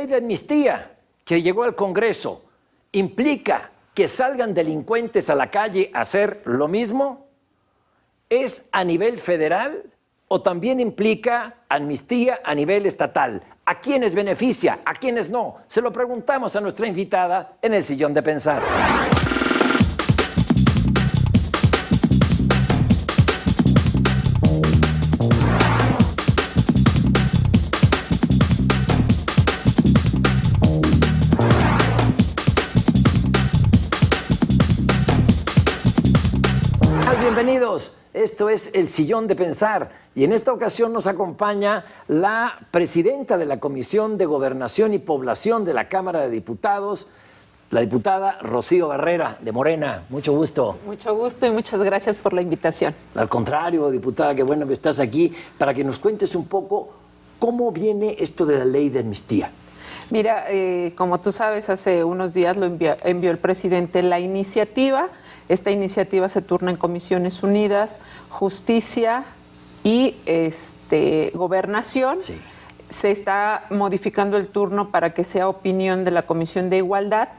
de amnistía que llegó al Congreso implica que salgan delincuentes a la calle a hacer lo mismo? ¿Es a nivel federal o también implica amnistía a nivel estatal? ¿A quiénes beneficia? ¿A quiénes no? Se lo preguntamos a nuestra invitada en el Sillón de Pensar. Bienvenidos, esto es El Sillón de Pensar y en esta ocasión nos acompaña la presidenta de la Comisión de Gobernación y Población de la Cámara de Diputados, la diputada Rocío Barrera de Morena. Mucho gusto. Mucho gusto y muchas gracias por la invitación. Al contrario, diputada, qué bueno que estás aquí para que nos cuentes un poco cómo viene esto de la ley de amnistía. Mira, como tú sabes, hace unos días lo envió el presidente la iniciativa. Esta iniciativa se turna en Comisiones Unidas, Justicia y Gobernación. Sí. Se está modificando el turno para que sea opinión de la Comisión de Igualdad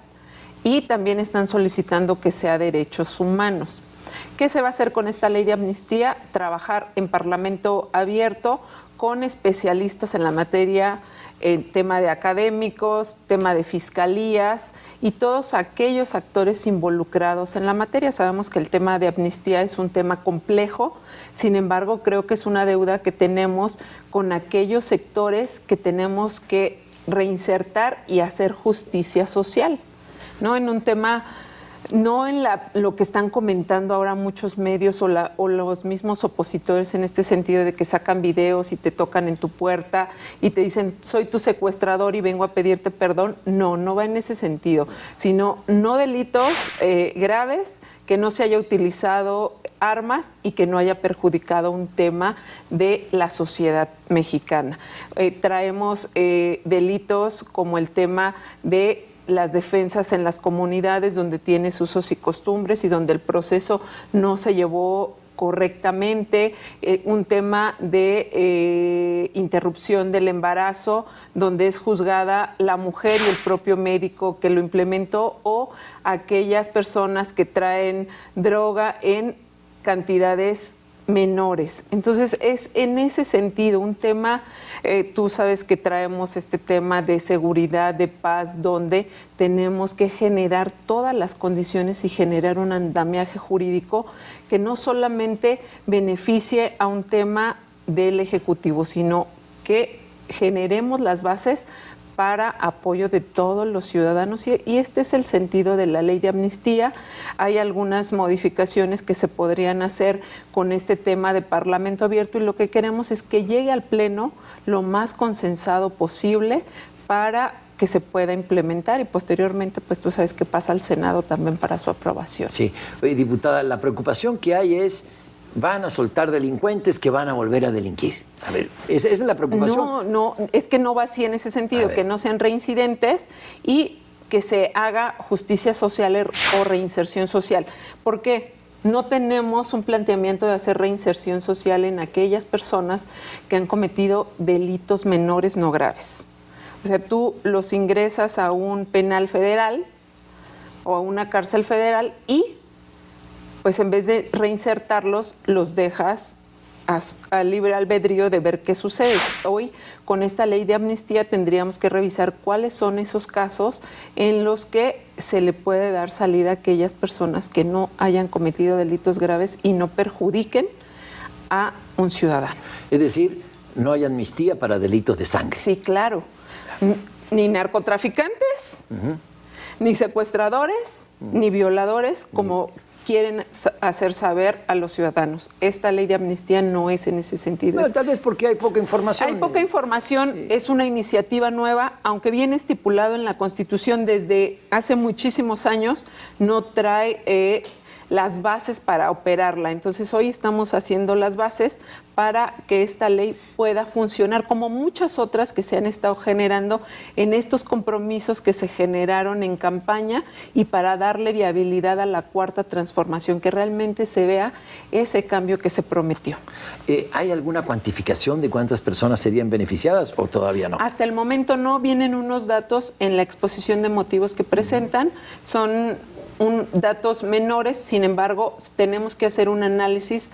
y también están solicitando que sea Derechos Humanos. ¿Qué se va a hacer con esta ley de amnistía? Trabajar en Parlamento abierto con especialistas en la materia, el tema de académicos, tema de fiscalías y todos aquellos actores involucrados en la materia. Sabemos que el tema de amnistía es un tema complejo, sin embargo, creo que es una deuda que tenemos con aquellos sectores que tenemos que reinsertar y hacer justicia social, ¿no? En un tema, no en lo que están comentando ahora muchos medios o los mismos opositores en este sentido de que sacan videos y te tocan en tu puerta y te dicen, soy tu secuestrador y vengo a pedirte perdón. No, no va en ese sentido, sino no delitos graves, que no se haya utilizado armas y que no haya perjudicado un tema de la sociedad mexicana. Traemos delitos como el tema de las defensas en las comunidades donde tienes usos y costumbres y donde el proceso no se llevó correctamente, un tema de interrupción del embarazo, donde es juzgada la mujer y el propio médico que lo implementó, o aquellas personas que traen droga en cantidades menores. Entonces es en ese sentido un tema, tú sabes que traemos este tema de seguridad, de paz, donde tenemos que generar todas las condiciones y generar un andamiaje jurídico que no solamente beneficie a un tema del Ejecutivo, sino que generemos las bases para apoyo de todos los ciudadanos y este es el sentido de la ley de amnistía. Hay algunas modificaciones que se podrían hacer con este tema de Parlamento abierto y lo que queremos es que llegue al Pleno lo más consensado posible para que se pueda implementar y posteriormente, pues tú sabes que pasa al Senado también para su aprobación. Sí, oye, diputada, la preocupación que hay es, van a soltar delincuentes que van a volver a delinquir. A ver, esa es la preocupación. No, es que no va así en ese sentido, que no sean reincidentes y que se haga justicia social o reinserción social. ¿Por qué? No tenemos un planteamiento de hacer reinserción social en aquellas personas que han cometido delitos menores no graves. O sea, tú los ingresas a un penal federal o a una cárcel federal y pues en vez de reinsertarlos, los dejas al libre albedrío de ver qué sucede. Hoy, con esta ley de amnistía, tendríamos que revisar cuáles son esos casos en los que se le puede dar salida a aquellas personas que no hayan cometido delitos graves y no perjudiquen a un ciudadano. Es decir, no hay amnistía para delitos de sangre. Sí, claro. Ni narcotraficantes, ni secuestradores, ni violadores, como quieren hacer saber a los ciudadanos. Esta ley de amnistía no es en ese sentido. No, tal vez porque hay poca información. Hay poca información, es una iniciativa nueva, aunque viene estipulado en la Constitución desde hace muchísimos años, no trae las bases para operarla. Entonces hoy estamos haciendo las bases para que esta ley pueda funcionar como muchas otras que se han estado generando en estos compromisos que se generaron en campaña y para darle viabilidad a la cuarta transformación, que realmente se vea ese cambio que se prometió. ¿Hay alguna cuantificación de cuántas personas serían beneficiadas o todavía no? Hasta el momento no, vienen unos datos en la exposición de motivos que presentan, son datos menores, sin embargo, tenemos que hacer un análisis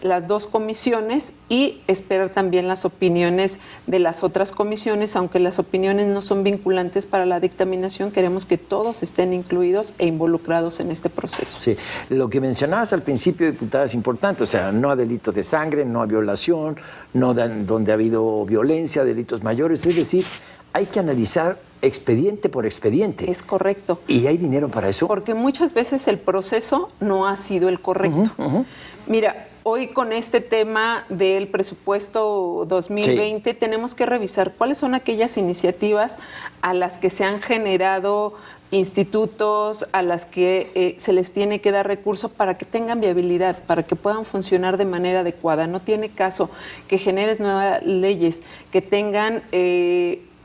las dos comisiones y esperar también las opiniones de las otras comisiones, aunque las opiniones no son vinculantes para la dictaminación, queremos que todos estén incluidos e involucrados en este proceso. Sí, lo que mencionabas al principio, diputada, es importante, o sea, no a delitos de sangre, no a violación, no donde ha habido violencia, delitos mayores, es decir, hay que analizar expediente por expediente. Es correcto. ¿Y hay dinero para eso? Porque muchas veces el proceso no ha sido el correcto. Mira, hoy con este tema del presupuesto 2020 tenemos que revisar cuáles son aquellas iniciativas a las que se han generado institutos, a las que se les tiene que dar recursos para que tengan viabilidad, para que puedan funcionar de manera adecuada. No tiene caso que generes nuevas leyes que tengan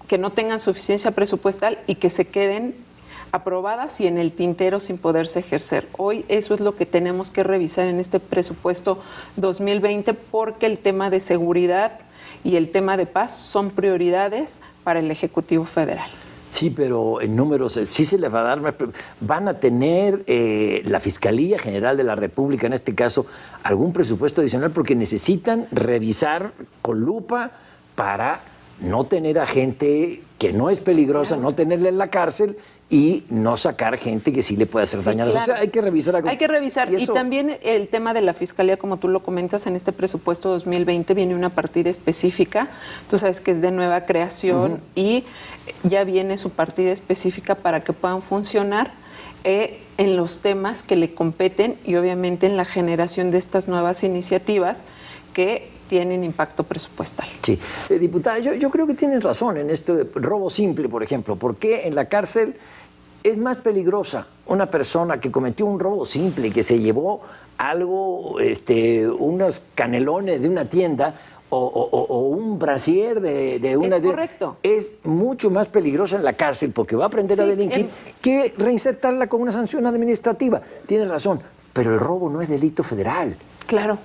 que no tengan suficiencia presupuestal y que se queden aprobadas y en el tintero sin poderse ejercer. Hoy eso es lo que tenemos que revisar en este presupuesto 2020 porque el tema de seguridad y el tema de paz son prioridades para el Ejecutivo Federal. Sí, pero en números sí se les va a dar más. ¿Van a tener la Fiscalía General de la República, en este caso, algún presupuesto adicional? Porque necesitan revisar con lupa para no tener a gente que no es peligrosa, sí, claro, no tenerla en la cárcel y no sacar gente que sí le puede hacer daño a la sociedad. Hay que revisar algo. Hay que revisar. Y también el tema de la Fiscalía, como tú lo comentas, en este presupuesto 2020 viene una partida específica. Tú sabes que es de nueva creación y ya viene su partida específica para que puedan funcionar en los temas que le competen y obviamente en la generación de estas nuevas iniciativas que tienen impacto presupuestal. Sí, diputada, yo creo que tienes razón en esto de robo simple, por ejemplo. ¿Por qué en la cárcel es más peligrosa una persona que cometió un robo simple, que se llevó algo, unos canelones de una tienda o un brasier de una... Es correcto. Es mucho más peligrosa en la cárcel porque va a aprender a delinquir que reinsertarla con una sanción administrativa. Tienes razón, pero el robo no es delito federal. Claro.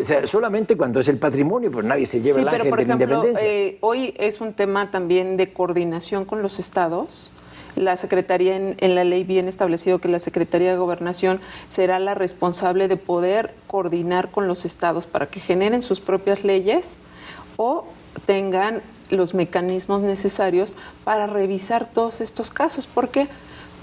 O sea, solamente cuando es el patrimonio, pues nadie se lleva el ángel de la independencia. Hoy es un tema también de coordinación con los estados. La Secretaría, en la ley viene establecido que la Secretaría de Gobernación será la responsable de poder coordinar con los estados para que generen sus propias leyes o tengan los mecanismos necesarios para revisar todos estos casos. ¿Por qué?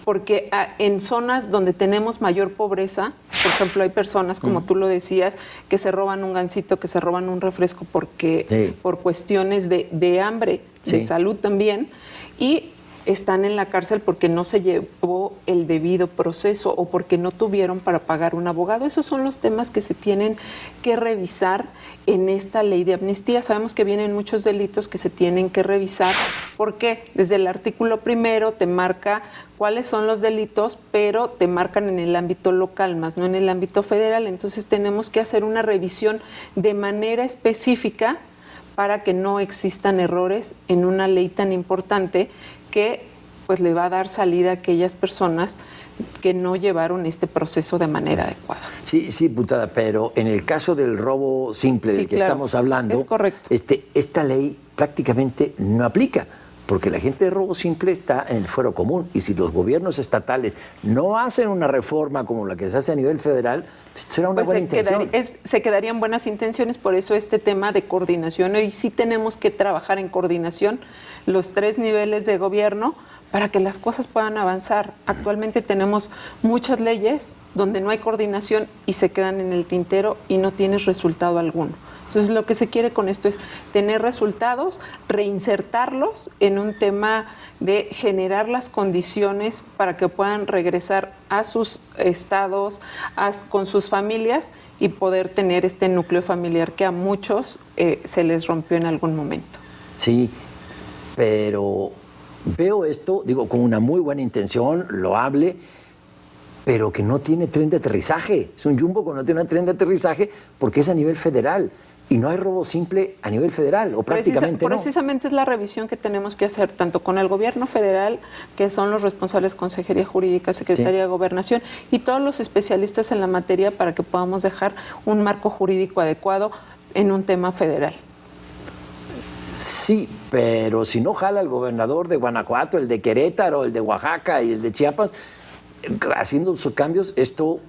Porque en zonas donde tenemos mayor pobreza, por ejemplo, hay personas, como tú lo decías, que se roban un gansito, que se roban un refresco porque por cuestiones de hambre, de salud también, y están en la cárcel porque no se llevó el debido proceso o porque no tuvieron para pagar un abogado. Esos son los temas que se tienen que revisar en esta ley de amnistía. Sabemos que vienen muchos delitos que se tienen que revisar porque desde el artículo 1 te marca cuáles son los delitos, pero te marcan en el ámbito local, más no en el ámbito federal. Entonces tenemos que hacer una revisión de manera específica para que no existan errores en una ley tan importante que pues le va a dar salida a aquellas personas que no llevaron este proceso de manera adecuada. Sí, diputada, pero en el caso del robo simple del que estamos hablando, es correcto. Esta ley prácticamente no aplica, porque la gente de robo simple está en el fuero común y si los gobiernos estatales no hacen una reforma como la que se hace a nivel federal, pues será una buena intención. Se quedarían buenas intenciones, por eso este tema de coordinación. Hoy sí tenemos que trabajar en coordinación los 3 niveles de gobierno para que las cosas puedan avanzar. Actualmente tenemos muchas leyes donde no hay coordinación y se quedan en el tintero y no tienes resultado alguno. Entonces, lo que se quiere con esto es tener resultados, reinsertarlos en un tema de generar las condiciones para que puedan regresar a sus estados, con sus familias y poder tener este núcleo familiar que a muchos se les rompió en algún momento. Sí, pero veo esto, digo, con una muy buena intención, loable, pero que no tiene tren de aterrizaje. Es un jumbo que no tiene un tren de aterrizaje porque es a nivel federal. Y no hay robo simple a nivel federal, o prácticamente no. Precisamente es la revisión que tenemos que hacer tanto con el gobierno federal, que son los responsables Consejería Jurídica, Secretaría de Gobernación, y todos los especialistas en la materia para que podamos dejar un marco jurídico adecuado en un tema federal. Sí, pero si no jala el gobernador de Guanajuato, el de Querétaro, el de Oaxaca y el de Chiapas, haciendo sus cambios, esto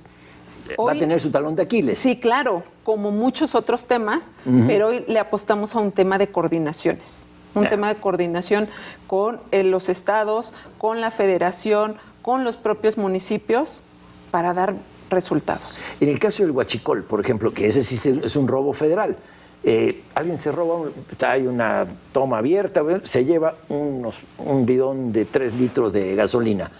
va a tener su talón de Aquiles. Sí, claro, como muchos otros temas, pero hoy le apostamos a un tema de coordinaciones. Tema de coordinación con los estados, con la federación, con los propios municipios, para dar resultados. En el caso del huachicol, por ejemplo, que ese sí es un robo federal. Alguien se roba, hay una toma abierta, se lleva un bidón de 3 litros de gasolina.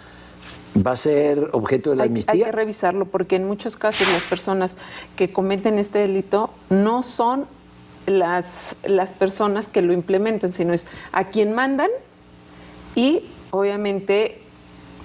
¿Va a ser objeto de la amnistía? Hay que revisarlo porque en muchos casos las personas que cometen este delito no son las personas que lo implementan, sino es a quien mandan y obviamente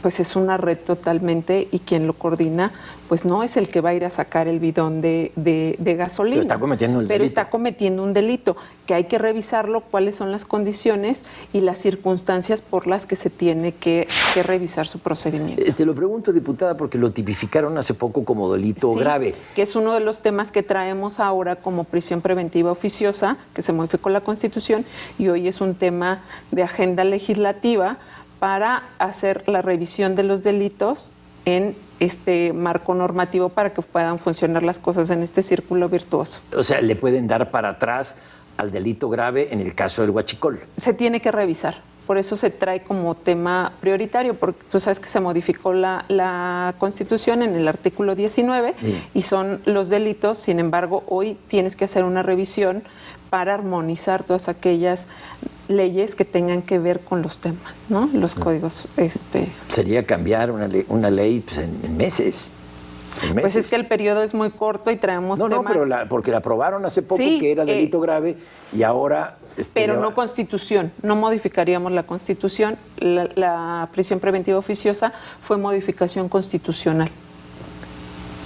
pues es una red totalmente y quien lo coordina pues no es el que va a ir a sacar el bidón de gasolina. Pero está cometiendo un delito. Pero está cometiendo un delito, que hay que revisarlo, cuáles son las condiciones y las circunstancias por las que se tiene que revisar su procedimiento. Te lo pregunto, diputada, porque lo tipificaron hace poco como delito grave. Que es uno de los temas que traemos ahora como prisión preventiva oficiosa, que se modificó la Constitución y hoy es un tema de agenda legislativa para hacer la revisión de los delitos en este marco normativo para que puedan funcionar las cosas en este círculo virtuoso. O sea, le pueden dar para atrás al delito grave en el caso del huachicol. Se tiene que revisar, por eso se trae como tema prioritario, porque tú sabes que se modificó la Constitución en el artículo 19 y son los delitos, sin embargo, hoy tienes que hacer una revisión para armonizar todas aquellas leyes que tengan que ver con los temas, ¿no? Los códigos. Sería cambiar una ley pues, en meses. Pues es que el periodo es muy corto y traemos temas... No, pero porque la aprobaron hace poco que era delito grave y ahora... pero no Constitución, no modificaríamos la Constitución. La prisión preventiva oficiosa fue modificación constitucional.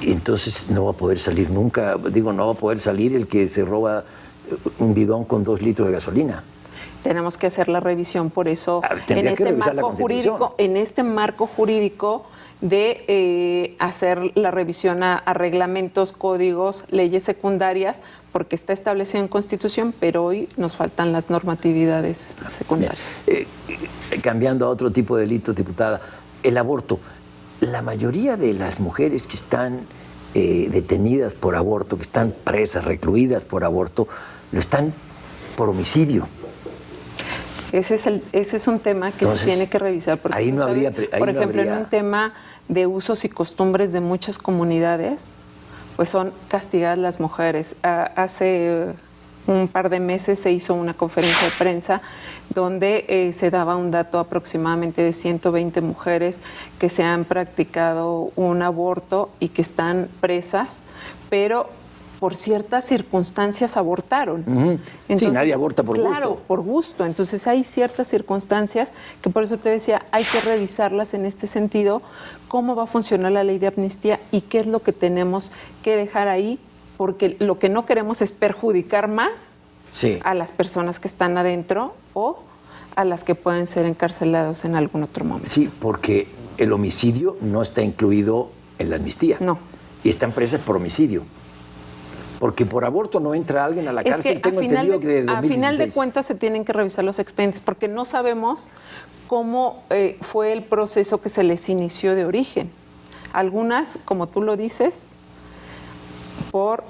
Y entonces no va a poder salir nunca, no va a poder salir el que se roba un bidón con 2 litros de gasolina. Tenemos que hacer la revisión, por eso en este marco jurídico de hacer la revisión a reglamentos, códigos, leyes secundarias, porque está establecido en Constitución, pero hoy nos faltan las normatividades secundarias. Cambiando a otro tipo de delitos, diputada, el aborto. La mayoría de las mujeres que están detenidas por aborto, que están presas, recluidas por aborto, lo están por homicidio. Ese es un tema que se tiene que revisar, porque ahí no habría, por ejemplo, en un tema de usos y costumbres de muchas comunidades, pues son castigadas las mujeres. Hace un par de meses se hizo una conferencia de prensa donde se daba un dato aproximadamente de 120 mujeres que se han practicado un aborto y que están presas, pero por ciertas circunstancias abortaron. Entonces, nadie aborta por gusto. Claro, por gusto. Entonces hay ciertas circunstancias que por eso te decía, hay que revisarlas en este sentido, cómo va a funcionar la ley de amnistía y qué es lo que tenemos que dejar ahí, porque lo que no queremos es perjudicar más a las personas que están adentro o a las que pueden ser encarcelados en algún otro momento. Sí, porque el homicidio no está incluido en la amnistía. No. Y están presas por homicidio. Porque por aborto no entra alguien a la cárcel. Es que a final de cuentas se tienen que revisar los expedientes, porque no sabemos cómo fue el proceso que se les inició de origen. Algunas, como tú lo dices, por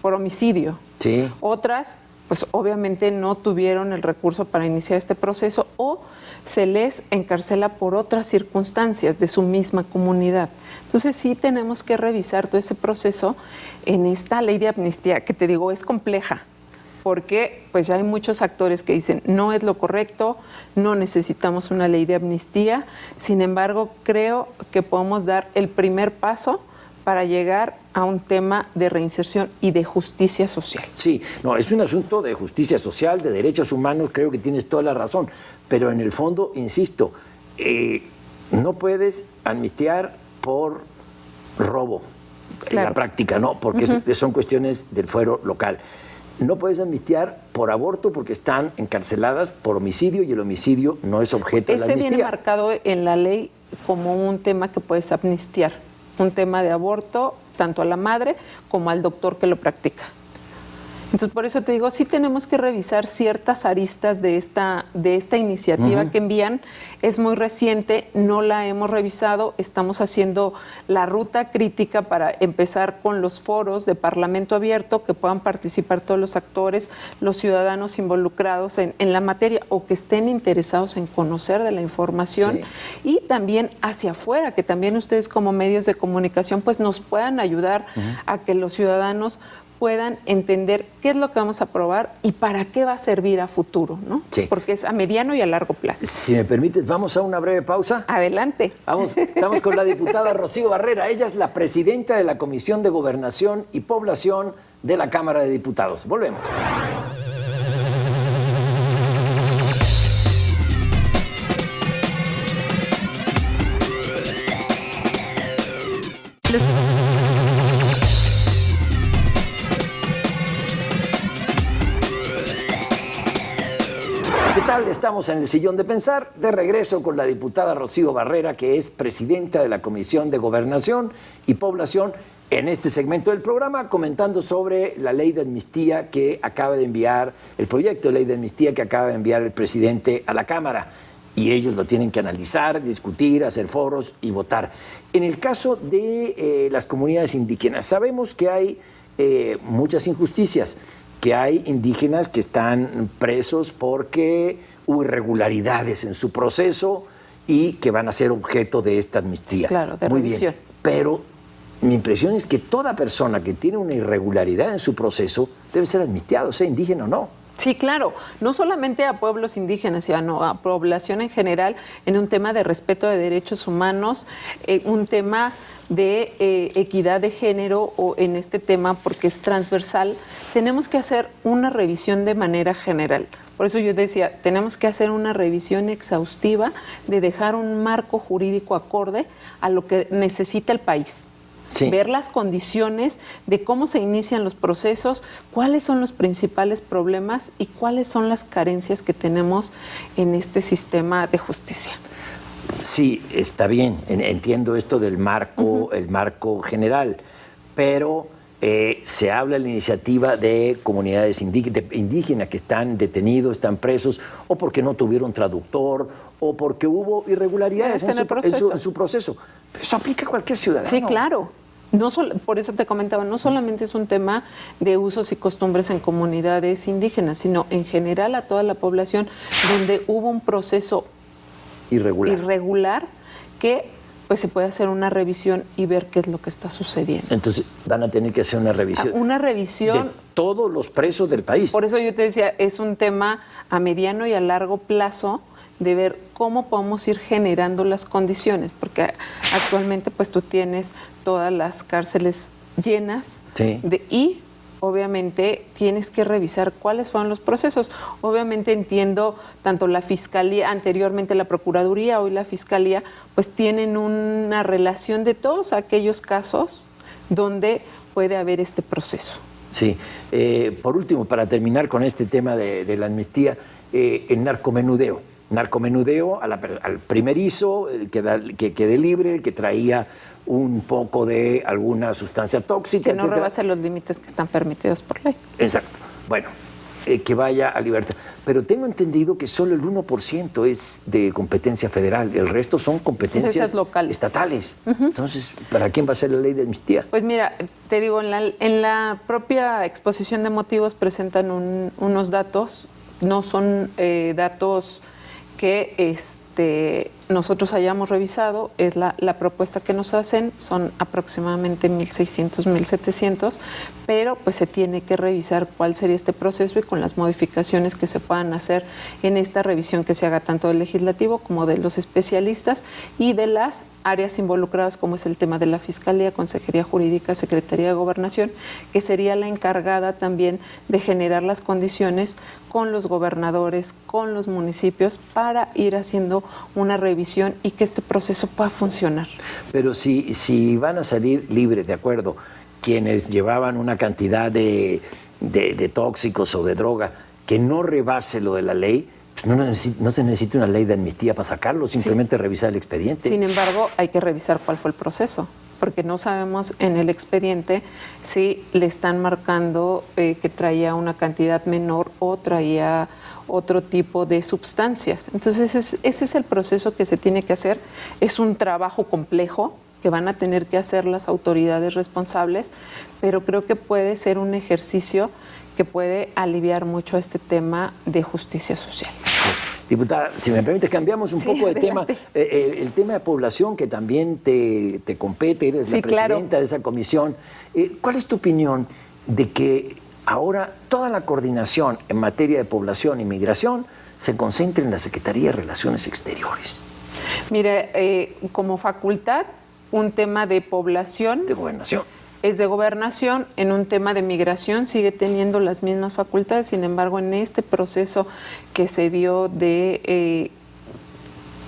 homicidio. Sí. Otras, pues obviamente no tuvieron el recurso para iniciar este proceso o se les encarcela por otras circunstancias de su misma comunidad. Entonces sí tenemos que revisar todo ese proceso en esta ley de amnistía, que te digo es compleja, porque pues ya hay muchos actores que dicen no es lo correcto, no necesitamos una ley de amnistía. Sin embargo, creo que podemos dar el primer paso para llegar a un tema de reinserción y de justicia social. Sí, no, es un asunto de justicia social, de derechos humanos, creo que tienes toda la razón, pero en el fondo, insisto, no puedes amnistiar por robo en Claro. la práctica, ¿no? Porque son cuestiones del fuero local. No puedes amnistiar por aborto porque están encarceladas por homicidio y el homicidio no es objeto de la Ese amnistía. viene marcado en la ley como un tema que puedes amnistiar, un tema de aborto tanto a la madre como al doctor que lo practica. Entonces, por eso te digo, sí tenemos que revisar ciertas aristas de esta iniciativa que envían. Es muy reciente, no la hemos revisado. Estamos haciendo la ruta crítica para empezar con los foros de Parlamento Abierto, que puedan participar todos los actores, los ciudadanos involucrados en la materia o que estén interesados en conocer de la información. Sí. Y también hacia afuera, que también ustedes como medios de comunicación pues nos puedan ayudar a que los ciudadanos puedan entender qué es lo que vamos a aprobar y para qué va a servir a futuro, ¿no? Sí. Porque es a mediano y a largo plazo. Si me permites, vamos a una breve pausa. Adelante. Estamos con la diputada Rocío Barrera. Ella es la presidenta de la Comisión de Gobernación y Población de la Cámara de Diputados. Volvemos. ¿Qué tal? Estamos en el sillón de pensar, de regreso con la diputada Rocío Barrera, que es presidenta de la Comisión de Gobernación y Población, en este segmento del programa, comentando sobre la ley de amnistía que acaba de enviar, el proyecto de ley de amnistía que acaba de enviar el presidente a la Cámara. Y ellos lo tienen que analizar, discutir, hacer foros y votar. En el caso de las comunidades indígenas, sabemos que hay muchas injusticias, que hay indígenas que están presos porque hubo irregularidades en su proceso y que van a ser objeto de esta amnistía. Claro, de Muy revisión. bien, pero mi impresión es que toda persona que tiene una irregularidad en su proceso debe ser amnistiado, sea indígena o no. Sí, claro, no solamente a pueblos indígenas, sino a población en general, en un tema de respeto de derechos humanos, un tema de equidad de género o en este tema, porque es transversal, tenemos que hacer una revisión de manera general. Por eso yo decía, tenemos que hacer una revisión exhaustiva de dejar un marco jurídico acorde a lo que necesita el país. Sí. Ver las condiciones de cómo se inician los procesos, cuáles son los principales problemas y cuáles son las carencias que tenemos en este sistema de justicia. Sí, está bien, entiendo esto del marco, el marco general, pero se habla en la iniciativa de comunidades indígenas que están detenidos, están presos, o porque no tuvieron traductor, o porque hubo irregularidades en su proceso. Pero eso aplica a cualquier ciudadano. Sí, claro. No por eso te comentaba, no solamente es un tema de usos y costumbres en comunidades indígenas, sino en general a toda la población donde hubo un proceso irregular que pues se puede hacer una revisión y ver qué es lo que está sucediendo. Entonces van a tener que hacer una revisión. Una revisión de todos los presos del país. Por eso yo te decía, es un tema a mediano y a largo plazo de ver cómo podemos ir generando las condiciones, porque actualmente pues tú tienes todas las cárceles llenas y obviamente tienes que revisar cuáles fueron los procesos. Obviamente entiendo tanto la Fiscalía, anteriormente la Procuraduría, hoy la Fiscalía, pues tienen una relación de todos aquellos casos donde puede haber este proceso. Sí. Por último, para terminar con este tema de la amnistía, el narcomenudeo. Narcomenudeo al primerizo, el que quede libre, el que traía un poco de alguna sustancia tóxica, que no rebase los límites que están permitidos por ley. Exacto. Bueno, que vaya a libertad. Pero tengo entendido que solo el 1% es de competencia federal, el resto son competencias locales, estatales. Entonces, ¿para quién va a ser la ley de amnistía? Pues mira, te digo, en la propia exposición de motivos presentan unos datos, no son datos que nosotros hayamos revisado, es la propuesta que nos hacen, son aproximadamente 1.600, 1.700, pero pues se tiene que revisar cuál sería este proceso y con las modificaciones que se puedan hacer en esta revisión que se haga tanto del legislativo como de los especialistas y de las áreas involucradas, como es el tema de la Fiscalía, Consejería Jurídica, Secretaría de Gobernación, que sería la encargada también de generar las condiciones con los gobernadores, con los municipios, para ir haciendo una revisión revisión y que este proceso pueda funcionar. Pero si van a salir libres, de acuerdo, quienes llevaban una cantidad de tóxicos o de droga que no rebase lo de la ley, pues no se necesita una ley de amnistía para sacarlo, simplemente revisar el expediente. Sin embargo, hay que revisar cuál fue el proceso, porque no sabemos en el expediente si le están marcando que traía una cantidad menor o traía otro tipo de sustancias. Entonces, ese es el proceso que se tiene que hacer. Es un trabajo complejo que van a tener que hacer las autoridades responsables, pero creo que puede ser un ejercicio que puede aliviar mucho este tema de justicia social. Diputada, si me permite, cambiamos un poco de tema. El tema de población, que también te compete, eres la presidenta de esa comisión. ¿Cuál es tu opinión de que ahora toda la coordinación en materia de población y migración se concentre en la Secretaría de Relaciones Exteriores? Mire, como facultad, un tema de población... De gobernación. Es de gobernación. En un tema de migración sigue teniendo las mismas facultades, sin embargo, en este proceso que se dio de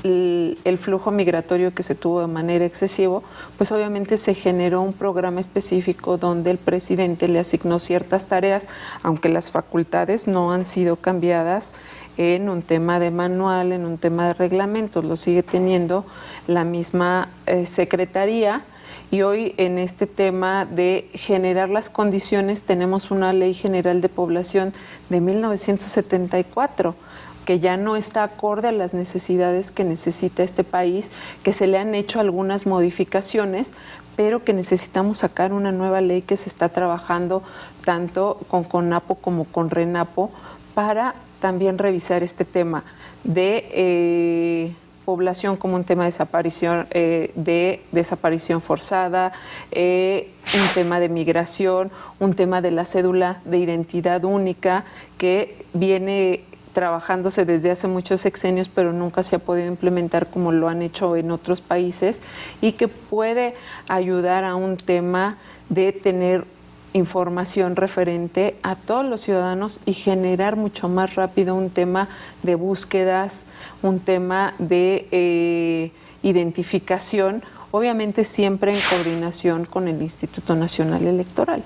el flujo migratorio que se tuvo de manera excesiva, pues obviamente se generó un programa específico donde el presidente le asignó ciertas tareas, aunque las facultades no han sido cambiadas en un tema de manual, en un tema de reglamentos, lo sigue teniendo la misma secretaría. Y hoy en este tema de generar las condiciones tenemos una Ley General de Población de 1974 que ya no está acorde a las necesidades que necesita este país, que se le han hecho algunas modificaciones, pero que necesitamos sacar una nueva ley que se está trabajando tanto con CONAPO como con RENAPO para también revisar este tema de población como un tema de desaparición forzada, un tema de migración, un tema de la cédula de identidad única que viene trabajándose desde hace muchos sexenios, pero nunca se ha podido implementar como lo han hecho en otros países y que puede ayudar a un tema de tener información referente a todos los ciudadanos y generar mucho más rápido un tema de búsquedas, un tema de identificación, obviamente siempre en coordinación con el Instituto Nacional Electoral.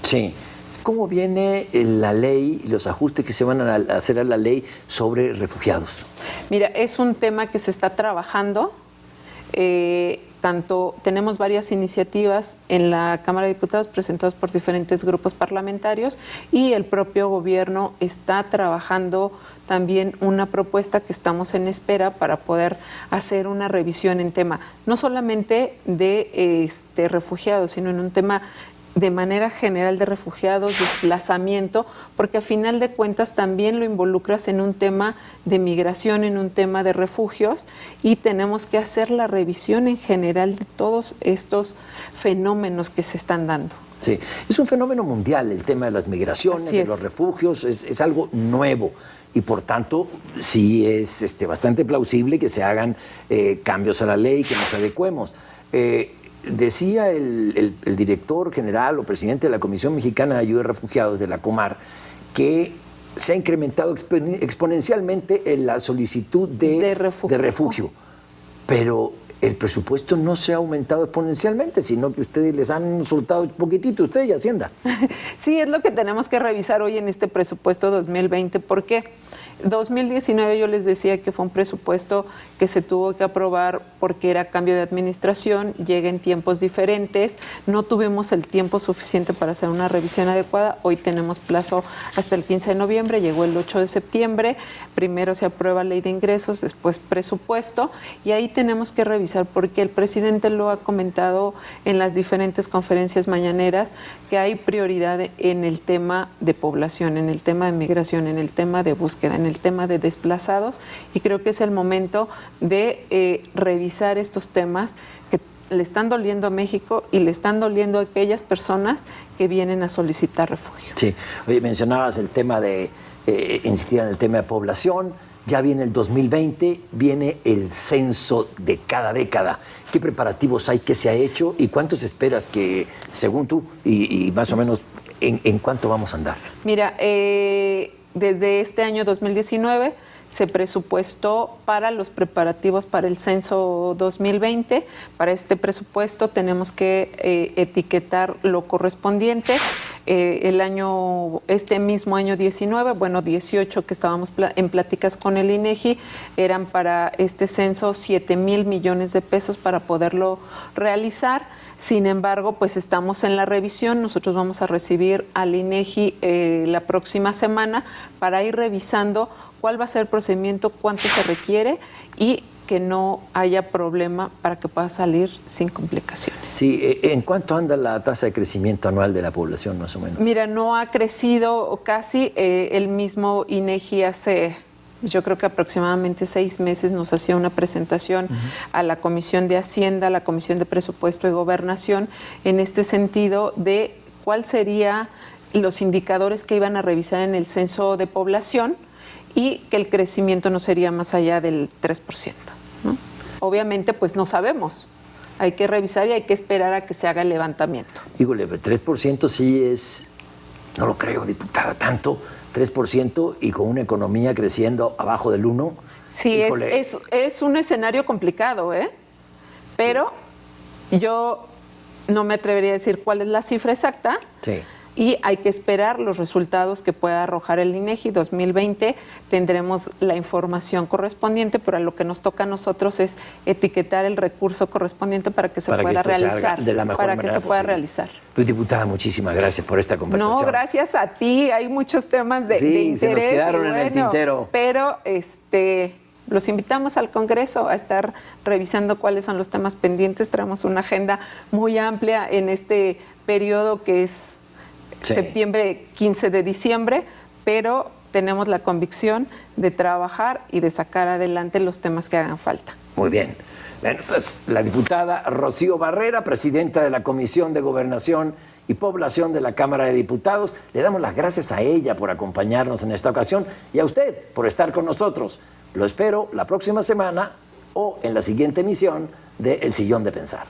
Sí. ¿Cómo viene la ley y los ajustes que se van a hacer a la ley sobre refugiados? Mira, es un tema que se está trabajando. Tenemos varias iniciativas en la Cámara de Diputados presentadas por diferentes grupos parlamentarios y el propio gobierno está trabajando también una propuesta que estamos en espera para poder hacer una revisión en tema, no solamente de refugiados, sino en un tema de manera general de refugiados, desplazamiento, porque a final de cuentas también lo involucras en un tema de migración, en un tema de refugios, y tenemos que hacer la revisión en general de todos estos fenómenos que se están dando. Sí, es un fenómeno mundial el tema de las migraciones, de los refugios, es algo nuevo. Y por tanto, sí es bastante plausible que se hagan cambios a la ley, que nos adecuemos. Decía el director general o presidente de la Comisión Mexicana de Ayuda a Refugiados, de la COMAR, que se ha incrementado exponencialmente en la solicitud de refugio. Pero el presupuesto no se ha aumentado exponencialmente, sino que ustedes les han soltado un poquitito, ustedes y Hacienda. Sí, es lo que tenemos que revisar hoy en este presupuesto 2020. ¿Por qué? 2019 yo les decía que fue un presupuesto que se tuvo que aprobar porque era cambio de administración, llega en tiempos diferentes, no tuvimos el tiempo suficiente para hacer una revisión adecuada. Hoy tenemos plazo hasta el 15 de noviembre, llegó el 8 de septiembre, primero se aprueba ley de ingresos, después presupuesto, y ahí tenemos que revisar porque el presidente lo ha comentado en las diferentes conferencias mañaneras que hay prioridad en el tema de población, en el tema de migración, en el tema de búsqueda, en el tema de desplazados, y creo que es el momento de revisar estos temas que le están doliendo a México y le están doliendo a aquellas personas que vienen a solicitar refugio. Sí, oye, mencionabas el tema insistías en el tema de población, ya viene el 2020, viene el censo de cada década. ¿Qué preparativos hay, qué se ha hecho y cuántos esperas que, según tú, y más o menos, en cuánto vamos a andar? Mira, desde este año 2019 se presupuestó para los preparativos para el censo 2020. Para este presupuesto tenemos que etiquetar lo correspondiente. Este mismo año 19, 18 que estábamos en pláticas con el INEGI, eran para este censo 7,000 millones de pesos para poderlo realizar. Sin embargo, pues estamos en la revisión. Nosotros vamos a recibir al INEGI la próxima semana para ir revisando cuál va a ser el procedimiento, cuánto se requiere y que no haya problema para que pueda salir sin complicaciones. Sí, ¿en cuánto anda la tasa de crecimiento anual de la población más o menos? Mira, no ha crecido casi. El mismo INEGI hace, yo creo que aproximadamente 6 meses nos hacía una presentación a la Comisión de Hacienda, a la Comisión de Presupuesto y Gobernación, en este sentido de cuál serían los indicadores que iban a revisar en el censo de población y que el crecimiento no sería más allá del 3%, ¿no? Obviamente, pues no sabemos. Hay que revisar y hay que esperar a que se haga el levantamiento. Híjole, 3% sí es, no lo creo, diputada, tanto, 3% y con una economía creciendo abajo del 1%. Sí, es un escenario complicado, ¿eh? Pero yo no me atrevería a decir cuál es la cifra exacta. Sí. Y hay que esperar los resultados que pueda arrojar el INEGI 2020. Tendremos la información correspondiente, pero a lo que nos toca a nosotros es etiquetar el recurso correspondiente para que se pueda realizar. De la mejor para manera que se pueda posible. realizar. Pues, diputada, muchísimas gracias por esta conversación. No, gracias a ti. Hay muchos temas de interés. Se nos quedaron en el tintero. Pero los invitamos al Congreso a estar revisando cuáles son los temas pendientes. Traemos una agenda muy amplia en este periodo que es septiembre, 15 de diciembre, pero tenemos la convicción de trabajar y de sacar adelante los temas que hagan falta. Muy bien. Bueno, pues la diputada Rocío Barrera, presidenta de la Comisión de Gobernación y Población de la Cámara de Diputados, le damos las gracias a ella por acompañarnos en esta ocasión y a usted por estar con nosotros. Lo espero la próxima semana o en la siguiente emisión de El Sillón de Pensar.